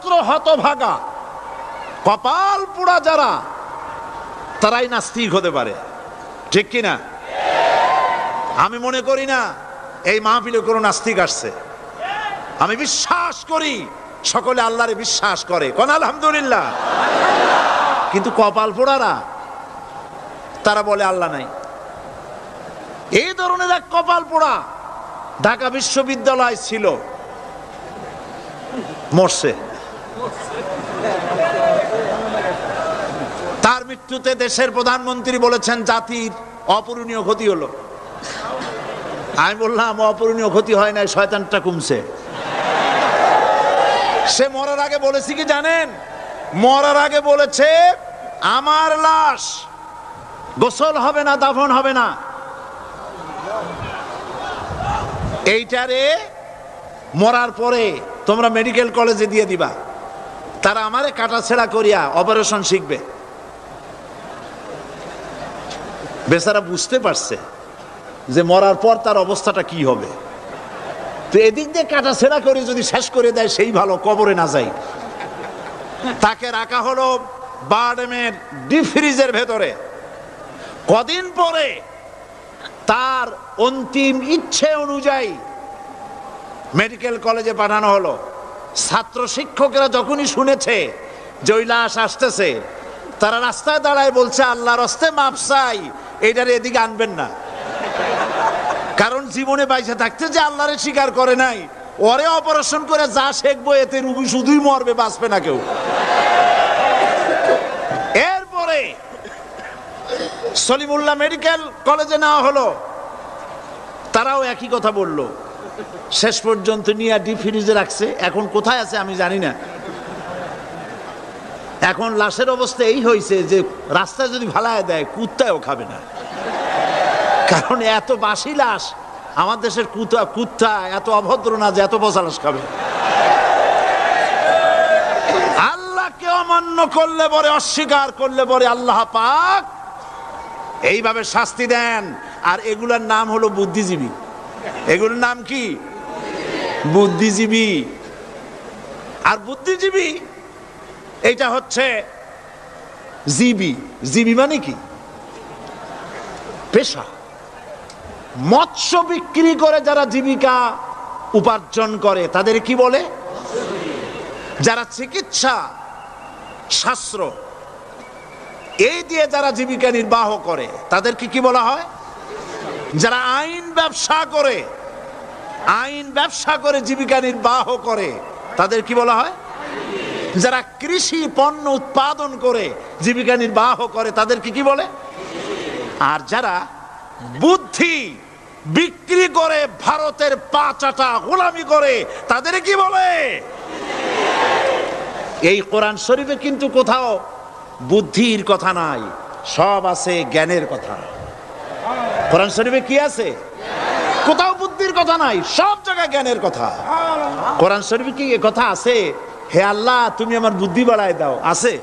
একমাত্র হতভাগা কপাল পোড়া যারা, তারাই নাস্তিক হতে পারে, ঠিক কিনা? আমি মনে করি না এই মাহফিলে কোনো নাস্তিক আসছে। আমি বিশ্বাস করি সকলে আল্লাহরে বিশ্বাস করে, কোন আলহামদুলিল্লাহ। কিন্তু কপাল পোড়ারা তারা বলে আল্লাহ নাই। এই ধরনের এক কপাল পোড়া ঢাকা বিশ্ববিদ্যালয় ছিল, মরছে। তার মৃত্যুতে দেশের প্রধানমন্ত্রী বলেছেন জাতির অপূরণীয় ক্ষতি হলো। আমি বললাম অপূরণীয় ক্ষতি হয় নাই, শয়তানটা কমছে। সে মরার আগে বলেছে কি জানেন? মরার আগে বলেছে আমার লাশ গোসল হবে না, দাফন হবে না। এইটারে মরার পরে তোমরা মেডিকেল কলেজে দিয়ে দিবা, তারা আমারে কাটাছেড়া করিয়া অপারেশন শিখবে। বেচারা বুঝতে পারছে যে মরার পর তার অবস্থাটা কি হবে। তো এদিক দিয়ে কাটাছেড়া করে যদি শেষ করে দেয় সেই ভালো, কবরে না যাই। তাকে রাখা হলো বারডেমের ডিপ ফ্রিজের ভেতরে। কদিন পরে তার অন্তিম ইচ্ছে অনুযায়ী মেডিকেল কলেজে পাঠানো হলো। ছাত্র শিক্ষকেরা যখনই শুনেছে যে ওই লাশ আসতেছে, তারা রাস্তায় দাঁড়ায় বলছে আল্লাহর হস্তে মাপ চাই, এইটারে এদিকে আনবেন না। কারণ জীবনে বাইসে থাকতে যে আল্লাহরে স্বীকার করে নাই, ওরে অপারেশন করে যা শেখবো এতে রুগী শুধুই মরবে, বাঁচবে না কেউ। এরপরে সলিমুল্লাহ মেডিকেল কলেজে নেওয়া হলো, তারাও একই কথা বলল। শেষ পর্যন্ত নিয়ে ডিপ ফ্রিজে রাখছে। এখন কোথায় আছে আমি জানি না। এখন লাশের অবস্থা এই হয়েছে যে রাস্তায় যদি ফালায় দেয় কুত্তাও খাবে না, কারণ এত বাসি লাশ। আমার দেশের কুত্তা এত অভদ্র না যে এত পচা লাশ খাবে। আল্লাহকে অমান্য করলে পরে, অস্বীকার করলে পরে আল্লাহ পাক এইভাবে শাস্তি দেন। আর এগুলোর নাম হলো বুদ্ধিজীবী। এগুলোর নাম কি? বুদ্ধিজীবী। আর বুদ্ধিজীবী এইটা হচ্ছে জীবী। জীবী মানে কি? পেশা। মৎস্য বিক্রি করে যারা জীবিকা উপার্জন করে তাদের কি বলে? যারা চিকিৎসা শাস্ত্র এই দিয়ে যারা জীবিকা নির্বাহ করে তাদেরকে কি বলা হয়? যারা আইন ব্যবসা করে, আইন ব্যবসা করে জীবিকা নির্বাহ করে তাদের কি বলা হয়? যারা কৃষি পণ্য উৎপাদন করে জীবিকা নির্বাহ করে তাদেরকে কি বলে? আর যারা বুদ্ধি বিক্রি করে ভারতের পা চাটা গোলামি করে তাদের কি বলে? এই কোরআন শরীফে কিন্তু কোথাও বুদ্ধির কথা নাই, সব আছে জ্ঞানের কথা। কোরআন শরীফে কি আছে? কোথাও বুদ্ধির কথা নাই, সব জায়গায় জ্ঞানের কথা। কোরআন শরীফে কি এ কথা আছে হে আল্লাহ তুমি আমার বুদ্ধি বাড়ায় দাও? আছে?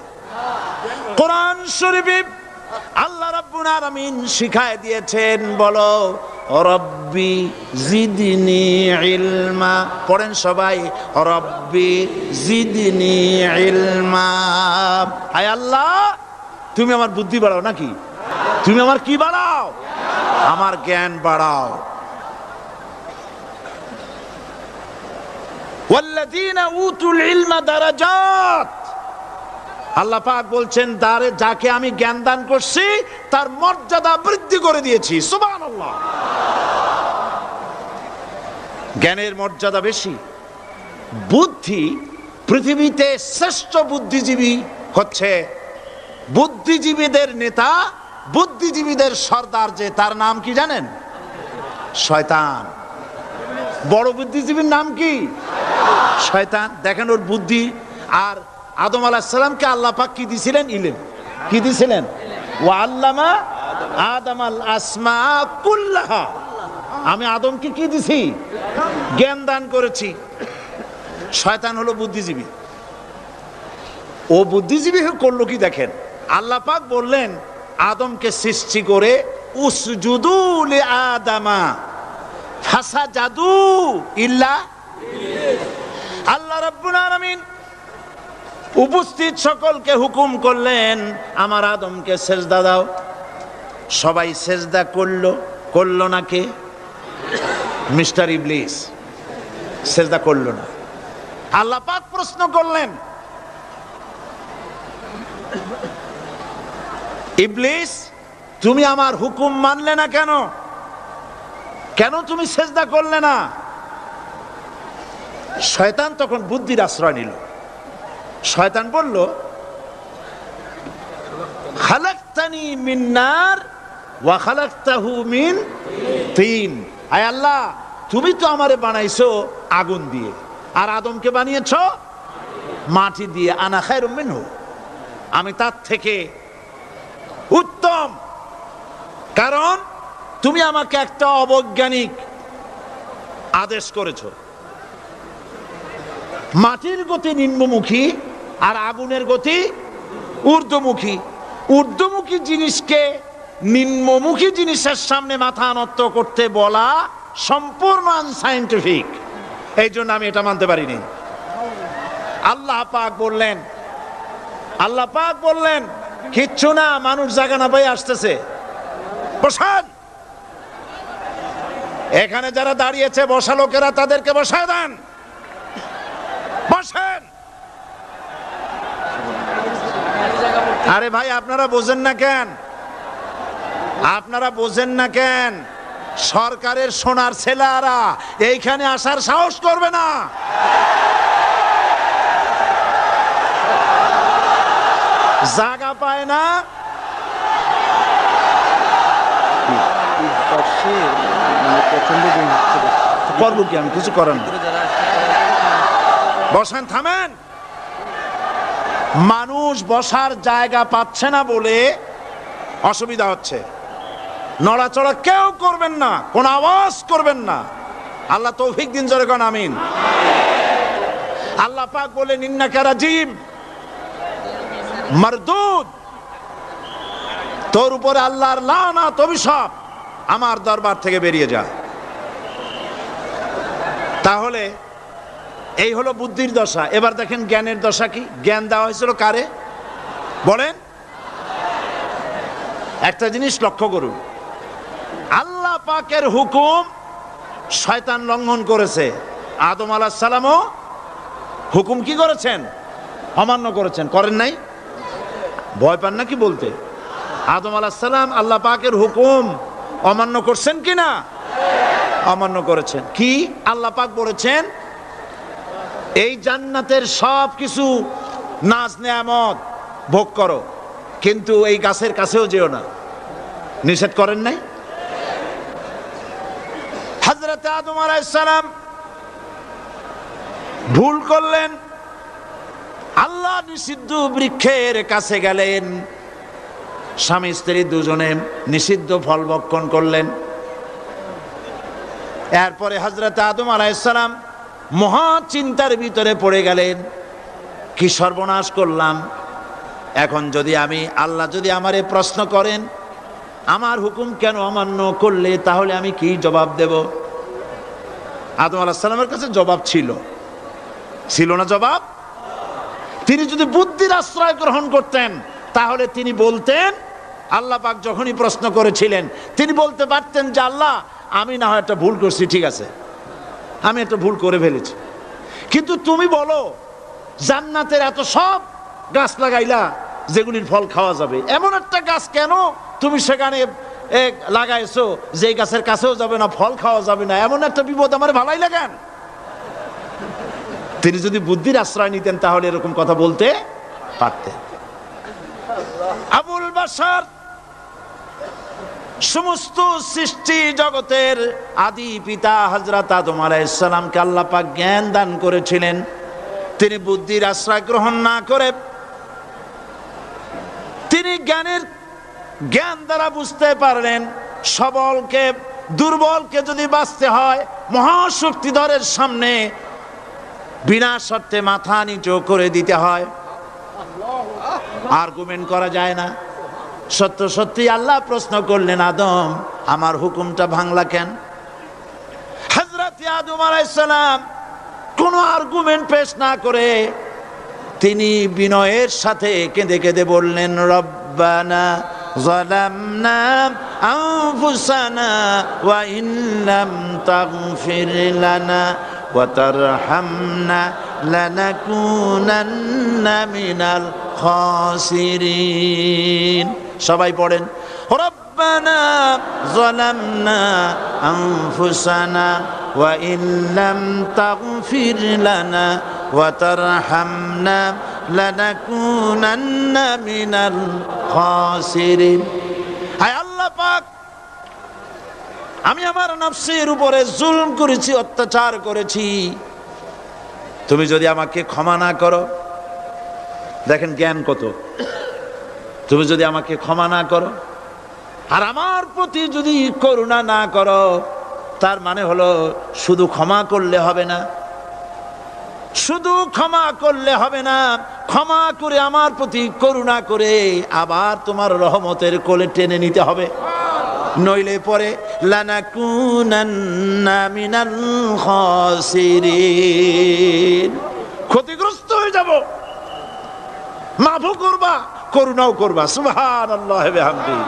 কোরআন শরীফে আল্লাহ রাব্বুল আলামিন শিখায় দিয়েছেন, বলো রব্বি জিদনি ইলমা। পড়েন সবাই, রব্বি জিদনি ইলমা। আয় আল্লাহ তুমি আমার বুদ্ধি বাড়াও। নাকি তুমি আমার কি বাড়াও? আমার জ্ঞান বাড়াও। ওয়াল্লাযীনা উতুল ইলমা দারাজাত। আল্লাহ পাক বলছেন যাকে আমি জ্ঞান দান করছি তার মর্যাদা বৃদ্ধি করে দিয়েছি। সুবহানাল্লাহ। জ্ঞানের মর্যাদা বেশি। বুদ্ধি, পৃথিবীতে শ্রেষ্ঠ বুদ্ধিজীবী হচ্ছে বুদ্ধিজীবীদের নেতা, বুদ্ধিজীবীদের সর্দার, যে তার নাম কি জানেন? শয়তান। বড় বুদ্ধিজীবীর নাম কি? শয়তান। দেখেন ওর বুদ্ধি। আর আদম আলাইহিস সালামকে আল্লাহ পাক কি দিয়েছিলেন? ইলম। কি দিয়েছিলেন? ওয়া আল্লামা আদামাল আসমা কুল্লাহা। আমি আদমকে কি দিছি? জ্ঞান দান করেছি। শয়তান হলো বুদ্ধিজীবী। ও বুদ্ধিজীবী করলো কি দেখেন, আল্লাহ পাক বললেন আদমকে সৃষ্টি করে উসজুদু লি আদামা ফাসাজাদু ইল্লা। আল্লাহ রাব্বুল আলামিন উপস্থিত সকলকে হুকুম করলেন আমার আদমকে সেজদা দাও। সবাই সেজদা করলো না কে? মিস্টার ইবলিস সেজদা করলো না। আল্লাহ পাক প্রশ্ন করলেন, ইবলিস তুমি আমার হুকুম মানলে না কেন? কেন তুমি সেজদা করলে না? শয়তান তখন বুদ্ধির আশ্রয় নিল। শয়তান বলল, খালাকতানি মিন নার ওয়া খালাকতাহু মিন তিন। আয় আল্লাহ, তুমি তো আমারে বানাইছো আগুন দিয়ে, আর আদমকে বানিয়েছো মাটি দিয়ে। আনা খায়রুম মিনহু, আমি তার থেকে উত্তম। কারণ তুমি আমাকে একটা অবৈজ্ঞানিক আদেশ করেছো। মাটির গতি নিম্নমুখী আর আগুনের গতি ঊর্ধ্বমুখী। ঊর্ধ্বমুখী জিনিসকে নিম্নমুখী জিনিসের সামনে মাথা নত করতে বলা সম্পূর্ণ আনসাইন্টিফিক। এই জন্য আমি এটা মানতে পারিনি। আল্লাহ পাক বললেন কিচ্ছু না, মানুষ জায়গা না পাই আসতেছে, বসান। এখানে যারা দাঁড়িয়েছে বসা লোকেরা, তাদেরকে বসায় দেন, বসেন। আরে ভাই, আপনারা বোঝেন না কেন? সরকারের সোনার ছেলেরা এইখানে আসার সাহস করবে না। জায়গা পায় না। করবো কি আমি? কিছু করেন, বসেন, থামেন। মানুষ বসার জায়গা পাচ্ছে না বলে অসুবিধা হচ্ছে। নড়াচড়া কেউ করবেন না, কোন আওয়াজ করবেন না। আল্লাহ তৌফিক দিন, জোরে কোন আমিন। আল্লাহ পাক বলেন, ইন্নাকা রাজিম মারদুদ, তোর উপরে আল্লাহর লানত, অভিশাপ, আমার দরবার থেকে বেরিয়ে যা। তাহলে এই হলো বুদ্ধির দশা। এবার দেখেন জ্ঞানের দশা কি। জ্ঞান দেওয়া হয়েছিল কারে বলেন? একটা জিনিস লক্ষ্য করুন, আল্লাহ পাকের হুকুম শয়তান লঙ্ঘন করেছে। আদম আলাইহিস সালামও হুকুম কি করেছেন? অমান্য করেছেন। করেন নাই? ভয় পান নাকি বলতে? আদম আলাইহিস সালাম আল্লাহ পাকের হুকুম অমান্য করছেন কি না? অমান্য করেছেন। কি আল্লাহ পাক বলেছেন? এই জান্নাতের সব কিছু নাজ নেয়ামত ভোগ করো, কিন্তু এই গাছের কাছেও যেও না। নিষেধ করেন নাই? হযরত আদম আলাইহিস সালাম ভুল করলেন, আল্লাহ নিষিদ্ধ বৃক্ষের কাছে গেলেন, স্বামী স্ত্রী দুজনে নিষিদ্ধ ফল ভক্ষণ করলেন। এরপরে হযরত আদম আলাইহিস সালাম মহা চিন্তার ভিতরে পড়ে গেলেন, কি সর্বনাশ করলাম। এখন যদি আল্লাহ যদি আমারে প্রশ্ন করেন আমার হুকুম কেন অমান্য করলে, তাহলে আমি কি জবাব দেব? আদম আলাইহিস সালামের কাছে জবাব ছিল না? জবাব, তিনি যদি বুদ্ধির আশ্রয় গ্রহণ করতেন তাহলে তিনি বলতেন, আল্লাহ পাক যখনই প্রশ্ন করেছিলেন তিনি বলতে পারতেন যে আল্লাহ, আমি না হয় একটা ভুল করছি, ঠিক আছে, আমি একটা ভুল করে ফেলেছি, কিন্তু তুমি বলো জান্নাতের এত সব গাছ লাগাইলা যেগুলির ফল খাওয়া যাবে, এমন একটা গাছ কেন তুমি সেখানে লাগাইছো যে গাছের কাছেও যাবে না, ফল খাওয়া যাবে না, এমন একটা বিপদ আমার ভালাই লাগান। তিনি যদি বুদ্ধির আশ্রয় নিতেন তাহলে এরকম কথা বলতে পারতেন। আবুল বাশার সমস্ত সৃষ্টি জগতের আদি পিতা হযরত আদম আলাইহিস সালামকে আল্লাহ পাক জ্ঞান দান করেছিলেন। তিনি বুদ্ধির আশ্রয় গ্রহণ না করে তিনি জ্ঞান দ্বারা বুঝতে পারলেন সবলকে দুর্বলকে যদি বাঁচতে হয় মহাশক্তিধরের সামনে বিনা শর্তে মাথা নিচু করে দিতে হয়, আর্গুমেন্ট করা যায় না। সত্য সত্যি আল্লাহ প্রশ্ন করলেন, আদম আমার হুকুমটা ভাঙলা কেন? হযরত আদম আলাইহিস সালাম কোনো আর্গুমেন্ট পেশ না করে তিনি বিনয়ের সাথে কেঁদে কেঁদে বললেন, রব্বানা যালামনা আনফুসানা ওয়া ইন লাম তাগফির লানা ওয়া তারহামনা লানাকুনান্না মিনাল খাসিরিন। সবাই পড়েন, রব্বানা যালামনা আনফুসানা ওয়া ইন লাম তাগফির লানা ওয়া তারহামনা লানাকুনান্না মিনাল খাসিরিন। হায় আল্লাহ পাক, আমি আমার নফসের উপরে জুলম করেছি, অত্যাচার করেছি, তুমি যদি আমাকে ক্ষমা না করো, দেখেন জ্ঞান কত, তুমি যদি আমাকে ক্ষমা না করো আর আমার প্রতি যদি করুণা না করো, তার মানে হলো শুধু ক্ষমা করলে হবে না, শুধু ক্ষমা করলে হবে না, ক্ষমা করে আমার প্রতি করুণা করে আবার তোমার রহমতের কোলে টেনে নিতে হবে, নইলে পরে লানাকুনান্না মিনাল খাসিরিন, ক্ষতিগ্রস্ত হয়ে যাব। মাফও করবা, করুণাও করবা। সুবহানাল্লাহ ওয়া বিহামদিহি।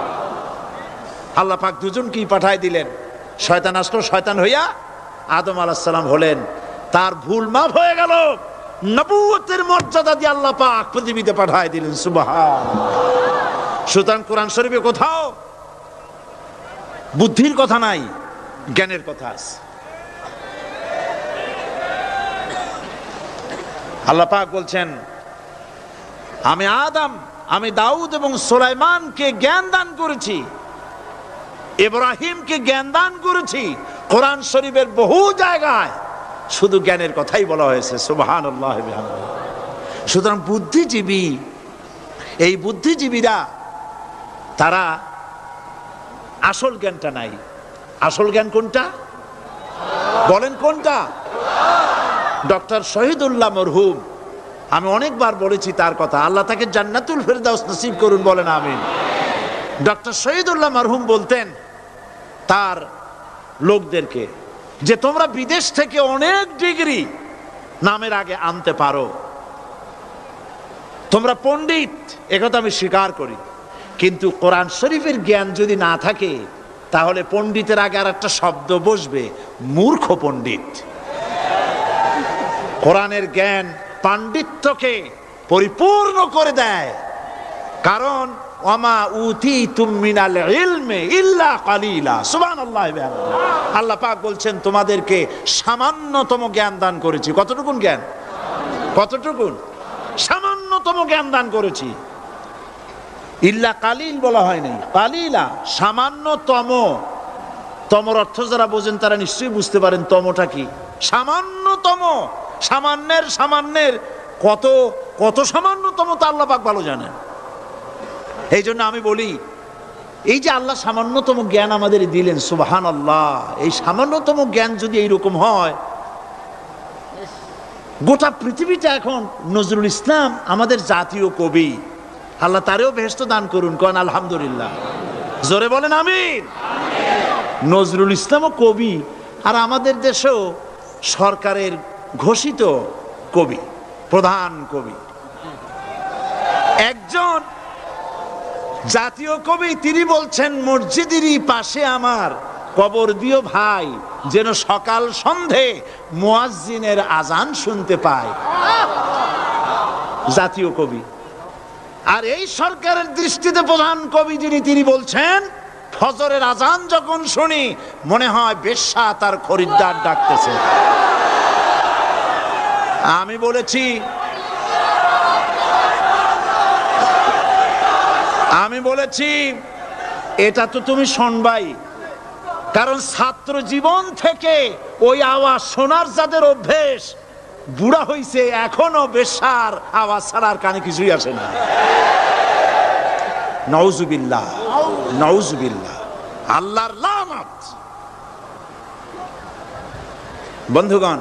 আল্লাহ পাক দুজনকেই পাঠায় দিলেন। শয়তান আসলো, শয়তান হইয়া আদম আলাইহিস সালাম হলেন, তার ভুল মাফ হয়ে গেল, নবুয়তের মর্যাদা দিয়ে আল্লাহ পাক পৃথিবীতে পাঠায় দিলেন। সুবহানাল্লাহ। সুতরাং কোরআন শরীফে কোথাও বুদ্ধির কথা নাই, জ্ঞানের কথা আছে। আল্লাহ পাক বলছেন, আমি আদম, আমি দাউদ এবং সুলাইমানকে জ্ঞান দান করেছি, ইব্রাহিমকে জ্ঞান দান করেছি। কোরআন শরীফের বহু জায়গায় শুধু জ্ঞানের কথাই বলা হয়েছে। সুবহানাল্লাহ ওয়া বিহামদিহি। সুতরাং বুদ্ধিজীবী, এই বুদ্ধিজীবীরা তারা আসল জ্ঞানটা নাই। আসল জ্ঞান কোনটা বলেন? কোনটা? ডক্টর শহীদুল্লাহ মরহুম, আমি অনেকবার বলেছি তার কথা, আল্লাহ তাকে জান্নাতুল ফেরদাউস নসিব করুন, বলেন আমিন। ডক্টর শহীদুল্লাহ মরহুম বলতেন তার লোকদেরকে যে তোমরা বিদেশ থেকে অনেক ডিগ্রি নামের আগে আনতে পারো, তোমরা পণ্ডিত, একথা আমি স্বীকার করি, কিন্তু কোরআন শরীফের জ্ঞান যদি না থাকে তাহলে পণ্ডিতের আগে আর একটা শব্দ বসবে, মূর্খ পণ্ডিত। কোরআনের জ্ঞান পাণ্ডিত্যকে পরিপূর্ণ করে দেয়, কারণ ওয়ামা উতীতুম মিনাল ইলমি ইল্লা কালিলা। সুবহানাল্লাহ। আল্লাহ পাক বলছেন তোমাদেরকে সামান্যতম জ্ঞান দান করেছি। কতটুকুন জ্ঞান? কতটুকুন? সামান্যতম জ্ঞান দান করেছি। ইল্লা কালিল বলা হয় নাই, কালিলা, সামান্যতম। তমর অর্থ যারা বোঝেন তারা নিশ্চয়ই বুঝতে পারেন তমটা কি। সামান্যতম, সামান্যের সামান্যের কত কত সামান্যতম তা আল্লাহ পাক ভালো জানেন। এই জন্য আমি বলি, এই যে আল্লাহ সামান্যতম জ্ঞান আমাদের দিলেন, সুবহানাল্লাহ, এই সামান্যতম জ্ঞান যদি এইরকম হয়, গোটা পৃথিবীটা এখন নজরুল ইসলাম আমাদের জাতীয় কবি, আল্লাহ তারেও বেহেশত দান করুন, কোন আলহামদুলিল্লাহ, জোরে বলেন আমিন। নজরুল ইসলামও কবি, আর আমাদের দেশেও সরকারের ঘোষিত কবি, প্রধান কবি। একজন জাতীয় কবি তিনি বলছেন, মসজিদেরই পাশে আমার কবর দিও ভাই, যেন সকাল সন্ধে মুয়াজ্জিনের আজান শুনতে পায়। জাতীয় কবি। আর এই সরকারের দৃষ্টিতে প্রধান কবি যিনি, তিনি বলছেন, ফজরের আজান যখন শুনি মনে হয় বেশ্যা তার খরিদ্দার ডাকতেছে। আমি বলেছি এটা তো তুমি শুনবাই, কারণ ছাত্র জীবন থেকে ওই আওয়াজ শোনার যাদের অভ্যেস, বুড়া হইছে এখনো বেশ্যার আওয়াজ ছাড়া আর কানে কিছুই আসে না। নাউজুবিল্লাহ, নাউজুবিল্লাহ, আল্লাহর লানত। বন্ধুগণ,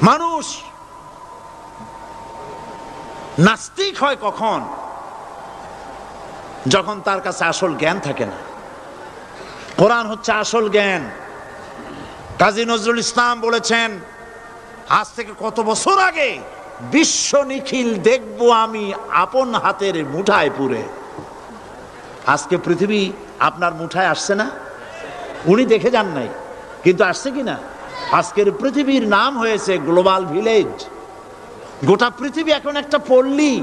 মানুষ নাস্তিক হয় কখন? যখন তার কাছে আসল জ্ঞান থাকে না। কোরআন হচ্ছে আসল জ্ঞান। কাজী নজরুল ইসলাম বলেছেন, আজ থেকে কত বছর আগে বিশ্ব নিখিল দেখব আমি আপন হাতের মুঠায় পুরে। আজকে পৃথিবী আপনার মুঠায় আসছে না? উনি দেখে যান নাই, কিন্তু আসছে কিনা? আজকের পৃথিবীর নাম হয়েছে গ্লোবাল ভিলেজ। গোটা পৃথিবী এখন একটা পল্লী।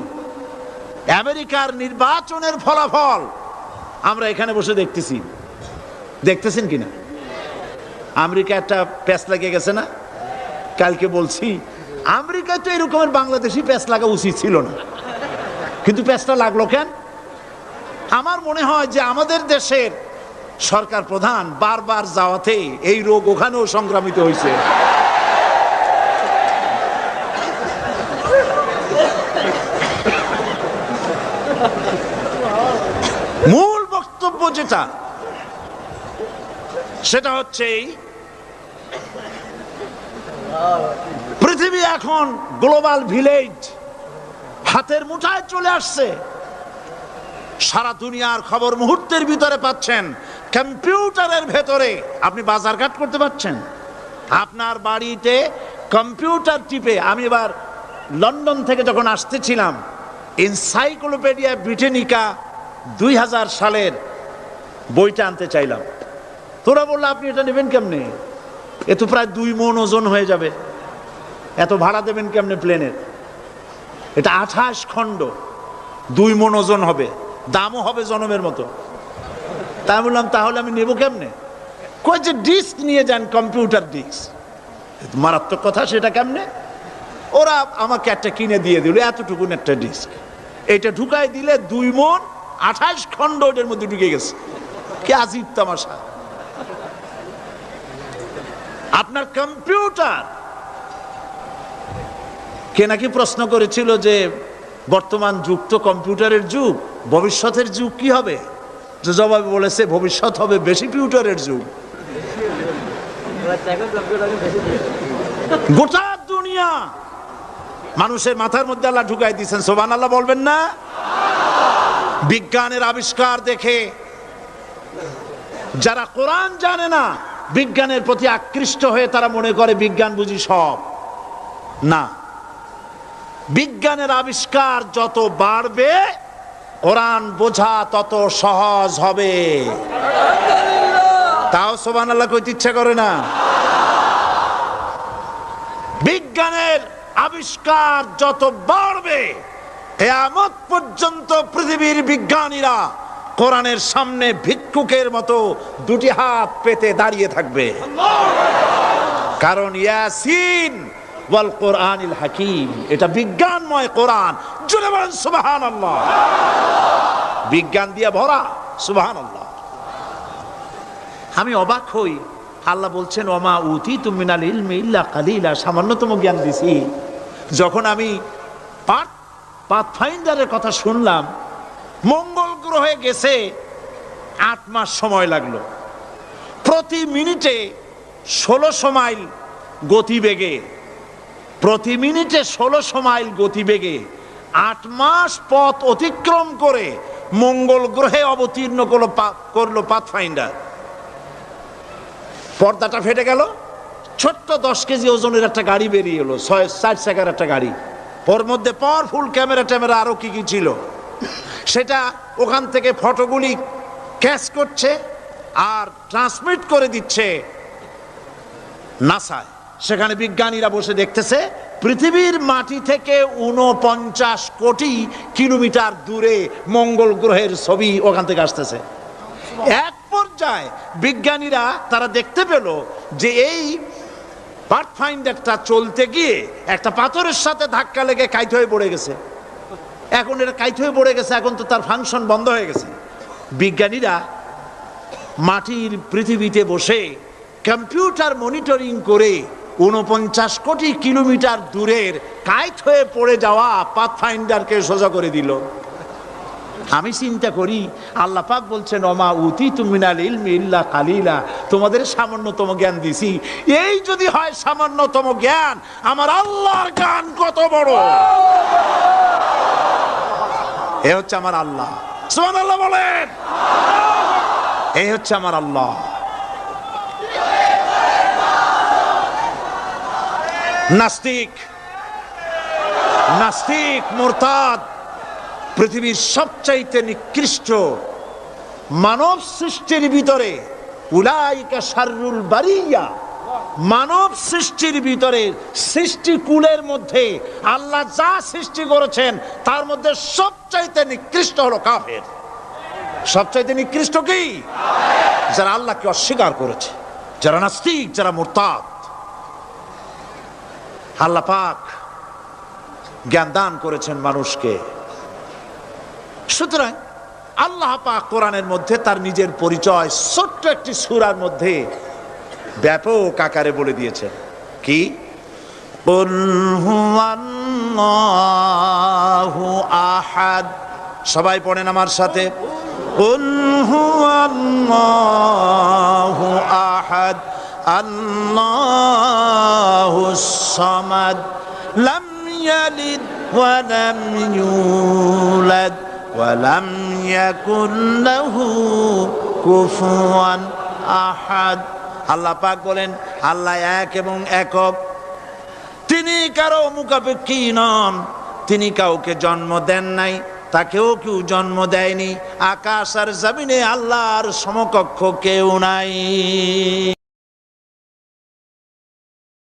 আমেরিকার নির্বাচনের ফলাফল আমরা এখানে বসে দেখতেছি, দেখতেছেন কিনা? আমেরিকা একটা প্যাচ লাগিয়ে গেছে না? কালকে বলছি আমেরিকায় তো এরকমের বাংলাদেশি প্যাচ লাগা উচিত ছিল না, কিন্তু প্যাচটা লাগলো কেন? আমার মনে হয় যে আমাদের দেশের সরকার প্রধান বারবার যাওয়াতে এই রোগ ওখানেও সংক্রামিত হয়েছে। মূল বক্তব্য যেটা, সেটা হচ্ছে পৃথিবী এখন গ্লোবাল ভিলেজ, হাতের মুঠায় চলে আসছে। সারা দুনিয়ার খবর মুহূর্তের ভিতরে পাচ্ছেন, কম্পিউটারের ভেতরে আপনি বাজারঘাট করতে পারছেন। আপনার বাড়িতে কম্পিউটার টিপে, আমি এবার লন্ডন থেকে যখন আসতেছিলাম, এনসাইক্লোপিডিয়া ব্রিটানিকা 2000 সালের বইটা আনতে চাইলাম। তোরা বললো আপনি এটা নেবেন কেমনে? এ তো প্রায় 2 মণ ওজন হয়ে যাবে, এত ভাড়া দেবেন কেমনে প্লেনের? এটা 28 খণ্ড, 2 মণ ওজন হবে, দামও হবে জনমের মতো। তাই বললাম তাহলে আমি নেব কেমনে? কই যে ডিস্ক নিয়ে যান, কম্পিউটার ডিস্ক। মারাত্মক কথা, সেটা কেমনে? ওরা আমাকে একটা কিনে দিয়ে দিল, এতটুকুন একটা ডিস্ক। এটা ঢুকাই দিলে 2 মণ 28 খণ্ড এটার মধ্যে ঢুকে গেছে। কি আজীব তামাশা! আপনার কম্পিউটার কে নাকি প্রশ্ন করেছিল যে বর্তমান যুগ তো কম্পিউটারের যুগ, ভবিষ্যতের যুগ কি হবে? যে জবাবে বলেছে ভবিষ্যৎ হবে বেশি কম্পিউটারের যুগ। গোটা দুনিয়া মানুষের মাথার মধ্যে আল্লাহ ঢুকাই দিয়েছেন, সুবহানাল্লাহ বলবেন না? বিজ্ঞানের আবিষ্কার দেখে যারা কোরআন জানে না, বিজ্ঞানের প্রতি আকৃষ্ট হয়ে তারা মনে করে বিজ্ঞান বুঝি সব না। বিজ্ঞানের আবিষ্কার যত বাড়বে, কোরআন বোঝা তত সহজ হবে। তাও সুবহানাল্লাহ কইতে ইচ্ছা করে না? বিজ্ঞানের আবিষ্কার যত বাড়বে, কিয়ামত পর্যন্ত পৃথিবীর বিজ্ঞানীরা কোরআনের সামনে ভিক্ষুকের মতো 2টি হাত পেতে দাঁড়িয়ে থাকবে। কারণ ইয়াসিন ওয়াল কোরআনিল হাকিম, এটা বিজ্ঞানময় কোরআন। জোরে বলেন সুবহানাল্লাহ। বিজ্ঞান দিয়ে ভরা, সুবহানাল্লাহ। আমি অবাক হই, আল্লাহ বলছেন ওমা উতীতুম মিনাল ইলমি ইল্লা কালিলা, সামান্যতম জ্ঞান দিছি। যখন আমি পাথফাইন্ডারের কথা শুনলাম, মঙ্গল গ্রহে গেছে 8 মাস সময় লাগলো, প্রতি মিনিটে 1600 মাইল গতিবেগে, প্রতি মিনিটে 1600 মাইল গতিবেগে 8 মাস পথ অতিক্রম করে মঙ্গল গ্রহে অবতীর্ণ করলো পাথফাইন্ডার। পর্দাটা ফেটে গেল, ছোট্ট 10 কেজি ওজনের একটা গাড়ি বেরিয়ে এলো, 4 চাকার একটা গাড়ি। ওর মধ্যে পাওয়ারফুল ক্যামেরা ট্যামেরা আরো কি কি ছিল, সেটা ওখান থেকে ফটোগুলি ক্যাচ করছে আর ট্রান্সমিট করে দিচ্ছে নাসায়। সেখানে বিজ্ঞানীরা বসে দেখতেছে পৃথিবীর মাটি থেকে 49 কোটি কিলোমিটার দূরে মঙ্গল গ্রহের ছবি ওখান থেকে আসতেছে। এক পর্যায়ে বিজ্ঞানীরা তারা দেখতে পেল যে এই পাথফাইন্ডারটা চলতে গিয়ে একটা পাথরের সাথে ধাক্কা লেগে কাইট হয়ে পড়ে গেছে। এখন এটা কাইট হয়ে পড়ে গেছে, এখন তো তার ফাংশন বন্ধ হয়ে গেছে। বিজ্ঞানীরা মাটির পৃথিবীতে বসে কম্পিউটার মনিটরিং করে 49 কোটি কিলোমিটার দূরের কাইট হয়ে পড়ে যাওয়া পাথফাইন্ডারকে সোজা করে দিল। আমি চিন্তা করি, আল্লাহ পাক বলছেন ওমা উতীতুম মিনাল ইলমি ইল্লা কালিলা, তোমাদের সামান্যতম জ্ঞান দিছি। এই যদি হয় সামান্যতম জ্ঞান, আমার আল্লাহর জ্ঞান কত বড়! এ হচ্ছে আমার আল্লাহ, সুবহানাল্লাহ বলেন। এই হচ্ছে আমার আল্লাহ। নাস্তিক, নাস্তিক, মুরতাদ, পৃথিবীর সবচাইতে নিকৃষ্ট মানব সৃষ্টির ভিতরে, উলাইকা শাররুল বারিয়া, মানব সৃষ্টির ভিতরে, সৃষ্টিকুলের মধ্যে আল্লাহ যা সৃষ্টি করেছেন তার মধ্যে সবচাইতে নিকৃষ্ট হলো কাফের। সবচাইতে নিকৃষ্ট কি? যারা আল্লাহকে অস্বীকার করেছে, যারা নাস্তিক, যারা মুরতাদ। আল্লাহ পাক জ্ঞান দান করেছেন মানুষকে। সুতরাং আল্লাহ পাক কোরআনের মধ্যে তার নিজের পরিচয় ছোট্ট একটি সূরার মধ্যে ব্যাপক আকারে বলে দিয়েছেন। কি? কুল হুয়াল্লাহু আহাদ। সবাই পড়েন আমার সাথে, কুল হুয়াল্লাহু আহাদ আল্লাহুস সামাদ লাম ইয়ালিদ ওয়া লাম ইউলাদ ওয়া লাম ইয়াকুল লাহু কুফুয়ান আহাদ। আল্লাহ পাক বলেন, আল্লাহ এক এবং একক, তিনি কারো মুখাপেক্ষী নন, তিনি কাউকে জন্ম দেন নাই, তাকেও কেউ জন্ম দেয়নি। আকাশ আর জমিনে আল্লাহর সমকক্ষ কেউ নাই।